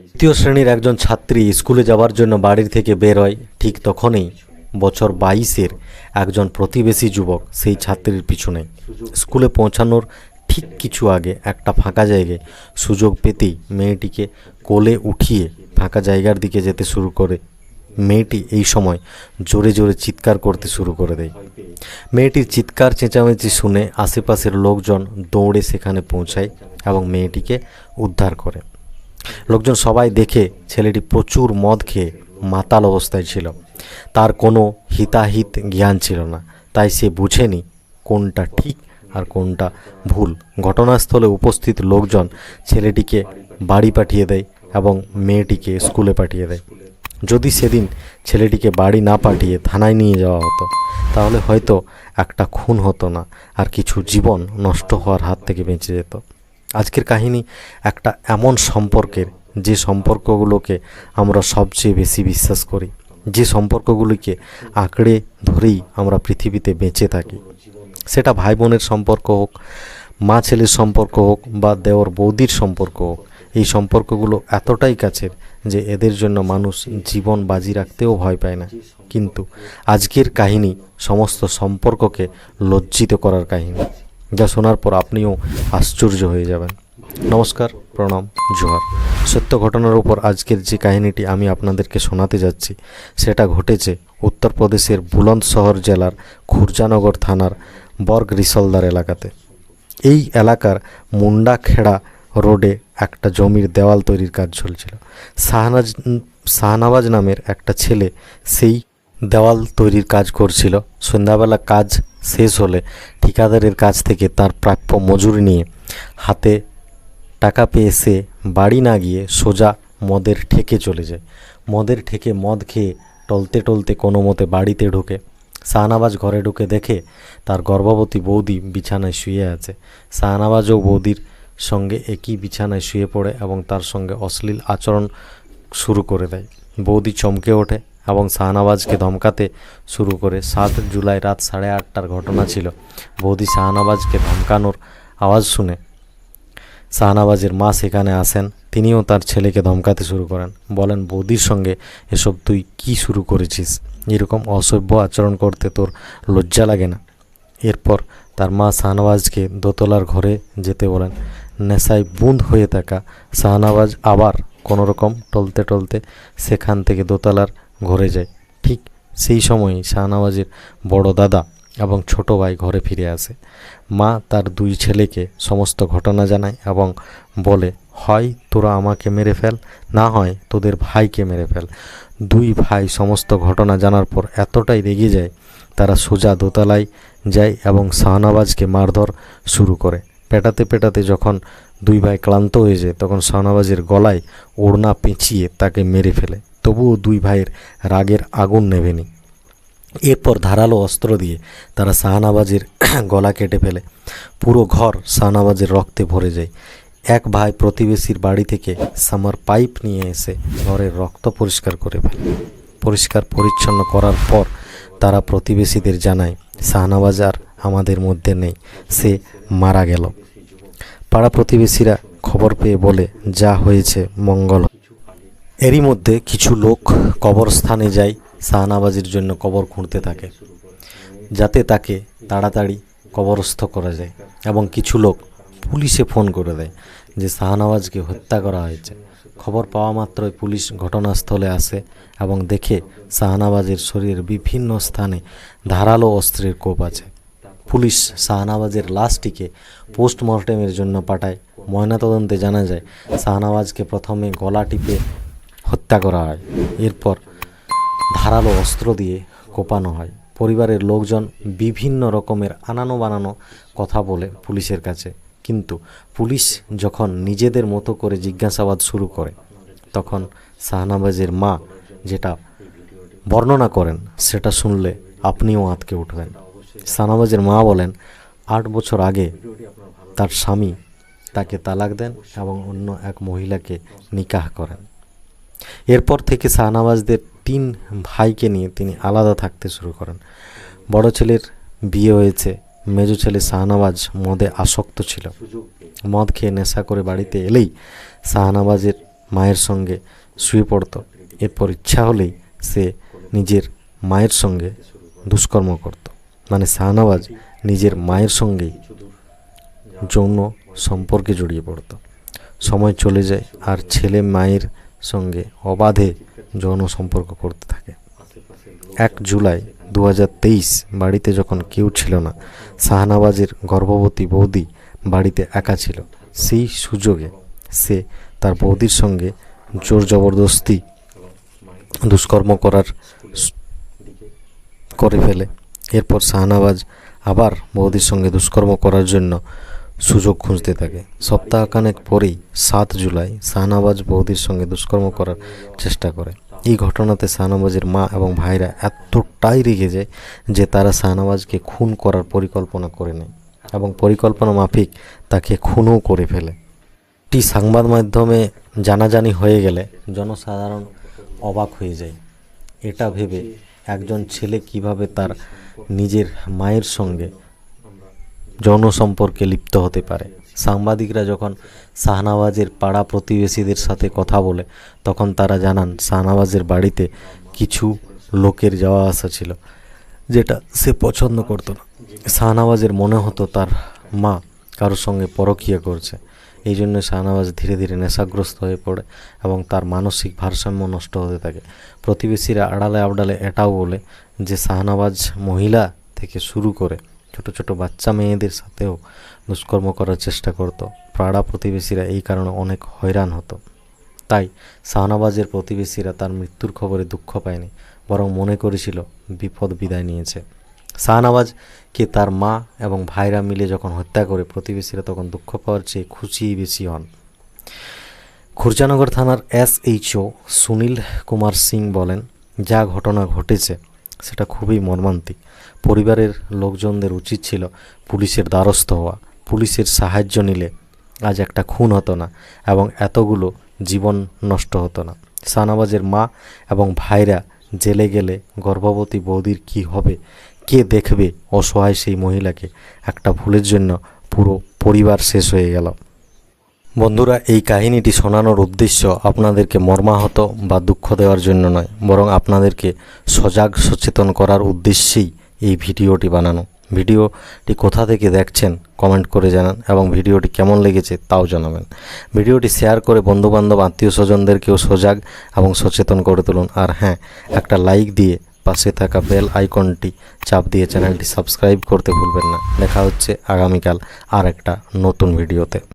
তৃতীয় শ্রেণীর একজন ছাত্রী স্কুলে যাওয়ার জন্য বাড়ির থেকে বের হয়। ঠিক তখনই বছর 22-এর একজন প্রতিবেশী যুবক সেই ছাত্রীর পিছনে স্কুলে পৌঁছানোর ঠিক কিছু আগে একটা ফাঁকা জায়গায় সুযোগ পেতেই মেয়েটিকে কোলে উঠিয়ে ফাঁকা জায়গার দিকে যেতে শুরু করে। মেয়েটি এই সময় জোরে জোরে চিৎকার করতে শুরু করে দেয়। মেয়েটির চিৎকার চেঁচামেচি শুনে আশেপাশের লোকজন দৌড়ে সেখানে পৌঁছায় এবং মেয়েটিকে উদ্ধার করে। লোকজন সবাই দেখে ছেলেটি প্রচুর মদ খেয়ে মাতাল অবস্থায় ছিল। তার কোনো হিতাহিত জ্ঞান ছিল না, তাই সে বুঝেনি কোনটা ঠিক আর কোনটা ভুল। ঘটনাস্থলে উপস্থিত লোকজন ছেলেটিকে বাড়ি পাঠিয়ে দেয় এবং মেয়েটিকে স্কুলে পাঠিয়ে দেয়। যদি সেদিন ছেলেটিকে বাড়ি না পাঠিয়ে থানায় নিয়ে যাওয়া হতো তাহলে হয়তো একটা খুন হতো না আর কিছু জীবন নষ্ট হওয়ার হাত থেকে বেঁচে যেত। আজকের কাহিনী একটা এমন সম্পর্কের, যে সম্পর্কগুলোকে আমরা সবচেয়ে বেশি বিশ্বাস করি, যে সম্পর্কগুলিকে আঁকড়ে ধরেই আমরা পৃথিবীতে বেঁচে থাকি। সেটা ভাই বোনের সম্পর্ক হোক, মা ছেলের সম্পর্ক হোক বা দেওর বৌদির সম্পর্ক হোক, এই সম্পর্কগুলো এতটাই কাছের যে এদের জন্য মানুষ জীবন বাজি রাখতেও ভয় পায় না। কিন্তু আজকের কাহিনী সমস্ত সম্পর্ককে লজ্জিত করার কাহিনী, যা শোনার পর আপনিও আশ্চর্য হয়ে যাবেন। নমস্কার, প্রণাম, জোহার। সত্য ঘটনার উপর আজকের যে কাহিনীটি আমি আপনাদেরকে শোনাতে যাচ্ছি সেটা ঘটেছে উত্তরপ্রদেশের বুলন্দশহর জেলার খুরজানগর থানার বর্গ রিসলদার এলাকাতে। এই এলাকার মুন্ডাখেড়া রোডে একটা জমির দেওয়াল তৈরির কাজ চলছিল। শাহনওয়াজ নামের একটা ছেলে সেই দেওয়াল তৈরির কাজ করছিল। সন্ধ্যাবেলা কাজ শেষ হলে ঠিকাদারের কাছ থেকে তার প্রাপ্য মজুরি নিয়ে হাতে টাকা পেয়ে সে বাড়ি না গিয়ে সোজা মদের ঠেকে চলে যায়। মদের ঠেকে মদ খেয়ে টলতে টলতে কোনো মতে বাড়িতে ঢোকে। শাহনওয়াজ ঘরে ঢুকে দেখে তার গর্ভবতী বৌদি বিছানায় শুয়ে আছে। শাহনওয়াজও বৌদির সঙ্গে একই বিছানায় শুয়ে পড়ে এবং তার সঙ্গে অশ্লীল আচরণ শুরু করে দেয়। বৌদি চমকে ওঠে এবং শাহনওয়াজকে ধমকাতে শুরু করে। 7 জুলাই রাত 8:30টার ঘটনা ছিল। বৌদি শাহনওয়াজকে ধমকানোর আওয়াজ শুনে শাহনওয়াজের মা সেখানে আসেন। তিনিও তার ছেলেকে ধমকাতে শুরু করেন, বলেন, বৌদির সঙ্গে এসব তুই কি শুরু করেছিস? এরকম অসভ্য আচরণ করতে তোর লজ্জা লাগে না? এরপর তার মা শাহনওয়াজকে দোতলার ঘরে যেতে বলেন। নেশায় বুঁদ হয়ে থাকা শাহনওয়াজ আবার কোনো রকম টলতে টলতে সেখান থেকে দোতলার ঘরে যায়। ঠিক সেই সময়ই শাহনওয়াজের বড় দাদা এবং ছোট ভাই ঘরে ফিরে আসে। মা তার 2 ছেলেকে সমস্ত ঘটনা জানায় এবং বলে, হয় তোরা আমাকে মেরে ফেল, না হয় তোদের ভাইকে মেরে ফেল। 2 ভাই সমস্ত ঘটনা জানার পর এতটাই রেগে যায় তারা সোজা দোতলায় যায় এবং শাহনওয়াজকে মারধর শুরু করে। পেটাতে পেটাতে যখন 2 ভাই ক্লান্ত হয়ে যায় তখন শাহনওয়াজের গলায় ওড়না পেঁচিয়ে তাকে মেরে ফেলে। তবুও 2 ভাইয়ের রাগের আগুন নেভেনি। এরপর ধারালো অস্ত্র দিয়ে তারা শাহনওয়াজের গলা কেটে ফেলে। পুরো ঘর শাহনওয়াজের রক্তে ভরে যায়। এক ভাই প্রতিবেশীর বাড়ি থেকে সামার পাইপ নিয়ে এসে ঘরের রক্ত পরিষ্কার করে ফেলে। পরিষ্কার পরিচ্ছন্ন করার পর তারা প্রতিবেশীদের জানায়, শাহনওয়াজ আর আমাদের মধ্যে নেই, সে মারা গেল। পাড়া প্রতিবেশীরা খবর পেয়ে বলে, যা হয়েছে মঙ্গল। এরই মধ্যে কিছু লোক কবরস্থানে যায় শাহনওয়াজের জন্য কবর খুঁড়তে থাকে, যাতে তাকে তাড়াতাড়ি কবরস্থ করা যায়। এবং কিছু লোক পুলিশে ফোন করে দেয় যে শাহনওয়াজকে হত্যা করা হয়েছে। খবর পাওয়া মাত্রই পুলিশ ঘটনাস্থলে আসে এবং দেখে শাহনওয়াজের শরীরের বিভিন্ন স্থানে ধারালো অস্ত্রের কোপ আছে। পুলিশ শাহনওয়াজের লাশটিকে পোস্টমর্টেমের জন্য পাঠায়। ময়নাতদন্তে জানা যায় শাহনওয়াজকে প্রথমে গলা টিপে হত্যা করা হয়, এরপর ধারালো অস্ত্র দিয়ে কোপানো হয়। পরিবারের লোকজন বিভিন্ন রকমের আনানো বানানো কথা বলে পুলিশের কাছে, কিন্তু পুলিশ যখন নিজেদের মতো করে জিজ্ঞাসাবাদ শুরু করে তখন শাহনওয়াজের মা যেটা বর্ণনা করেন সেটা শুনলে আপনিও আঁতকে উঠবেন। শাহনওয়াজের মা বলেন, 8 বছর আগে তার স্বামী তাকে তালাক দেন এবং অন্য এক মহিলাকে নিকাহ করেন। এরপর থেকে শাহনওয়াজদের 3 ভাইকে নিয়ে তিনি আলাদা থাকতে শুরু করেন। বড় ছেলের বিয়ে হয়েছে। মেজো ছেলে শাহনওয়াজ মদে আসক্ত ছিল। মদ খেয়ে নেশা করে বাড়িতে এলেই শাহনওয়াজের মায়ের সঙ্গে শুয়ে পড়তো। এরপর ইচ্ছা হলেই সে নিজের মায়ের সঙ্গে দুষ্কর্ম করত। মানে শাহনওয়াজ নিজের মায়ের সঙ্গেই যৌন সম্পর্কে জড়িয়ে পড়ত। সময় চলে যায় আর ছেলে মায়ের সঙ্গে অবাধে যৌন সম্পর্ক করতে থাকে। 1 জুলাই 2023 বাড়িতে যখন কেউ ছিল না, শাহনওয়াজের গর্ভবতী বৌদি বাড়িতে একা ছিল। সেই সুযোগে সে তার বৌদির সঙ্গে জোর জবরদস্তি দুষ্কর্ম করে ফেলে। এরপর শাহনওয়াজ আবার বৌদির সঙ্গে দুষ্কর্ম করার জন্য সুযোগ খুঁজতে থাকে। সপ্তাহখানেক পরেই 7 জুলাই শাহনওয়াজ বৌদির সঙ্গে দুষ্কর্ম করার চেষ্টা করে। এই ঘটনাতে শাহনওয়াজের মা এবং ভাইরা এতটাই রেগে যায় যে তারা শাহনওয়াজকে খুন করার পরিকল্পনা করে নেয় এবং পরিকল্পনা মাফিক তাকে খুনও করে ফেলে। এটি সংবাদ মাধ্যমে জানাজানি হয়ে গেলে জনসাধারণ অবাক হয়ে যায়। এটা ভেবে একজন ছেলে কিভাবে তার নিজের মায়ের সঙ্গে যৌন সম্পর্কে লিপ্ত হতে পারে। সাংবাদিকরা যখন শাহনওয়াজের পাড়া প্রতিবেশীদের সাথে কথা বলে তখন তারা জানান শাহনওয়াজের বাড়িতে কিছু লোকের যাওয়া আসা ছিল, যেটা সে পছন্দ করত না। শাহনওয়াজের মনে হতো তার মা কারোর সঙ্গে পরকীয়া করছে। এই জন্য শাহনওয়াজ ধীরে ধীরে নেশাগ্রস্ত হয়ে পড়ে এবং তার মানসিক ভারসাম্য নষ্ট হতে থাকে। প্রতিবেশীরা আড়ালে আবডালে এটাও বলে যে শাহনওয়াজ মহিলা থেকে শুরু করে ছোট ছোট বাচ্চা মেয়েদের সাথেও দুষ্কর্ম করার চেষ্টা করত। পাড়া প্রতিবেশীরা এই কারণে অনেক হয়রান হতো। তাই শাহনওয়াজের প্রতিবেশীরা তার মৃত্যুর খবরে দুঃখ পায়নি, বরং মনে করেছিল বিপদ বিদায় নিয়েছে। শাহনওয়াজকে তার মা এবং ভাইরা মিলে যখন হত্যা করে প্রতিবেশীরা তখন দুঃখ পাওয়ার চেয়ে খুশিই বেশি হন। খুরজানগর থানার SHO সুনীল কুমার সিং বলেন, যা ঘটনা ঘটেছে সেটা খুবই মর্মান্তিক। পরিবারের লোকজনদের উচিত ছিল পুলিশের দ্বারস্থ হওয়া। পুলিশের সাহায্য নিলে আজ একটা খুন হতো না এবং এতগুলো জীবন নষ্ট হতো না। শাহনওয়াজের মা এবং ভাইরা জেলে গেলে গর্ভবতী বৌদির কি হবে, কে দেখবে অসহায় সেই মহিলাকে? একটা ভুলের জন্য পুরো পরিবার শেষ হয়ে গেল। বন্ধুরা, এই কাহিনীটি শোনানোর উদ্দেশ্য আপনাদেরকে মর্মাহত বা দুঃখ দেওয়ার জন্য নয়, বরং আপনাদেরকে সচেতন করার উদ্দেশ্যেই এই ভিডিওটি বানানো। ভিডিওটি কোথা থেকে দেখছেন কমেন্ট করে জানান এবং ভিডিওটি কেমন লেগেছে তাও জানাবেন। ভিডিওটি শেয়ার করে বন্ধুবান্ধব আত্মীয় স্বজনদেরকেও সজাগ এবং সচেতন করে তুলুন। আর হ্যাঁ, একটা লাইক দিয়ে পাশে থাকা বেল আইকনটি চাপ দিয়ে চ্যানেলটি সাবস্ক্রাইব করতে ভুলবেন না। দেখা হচ্ছে আগামীকাল আর একটা নতুন ভিডিওতে।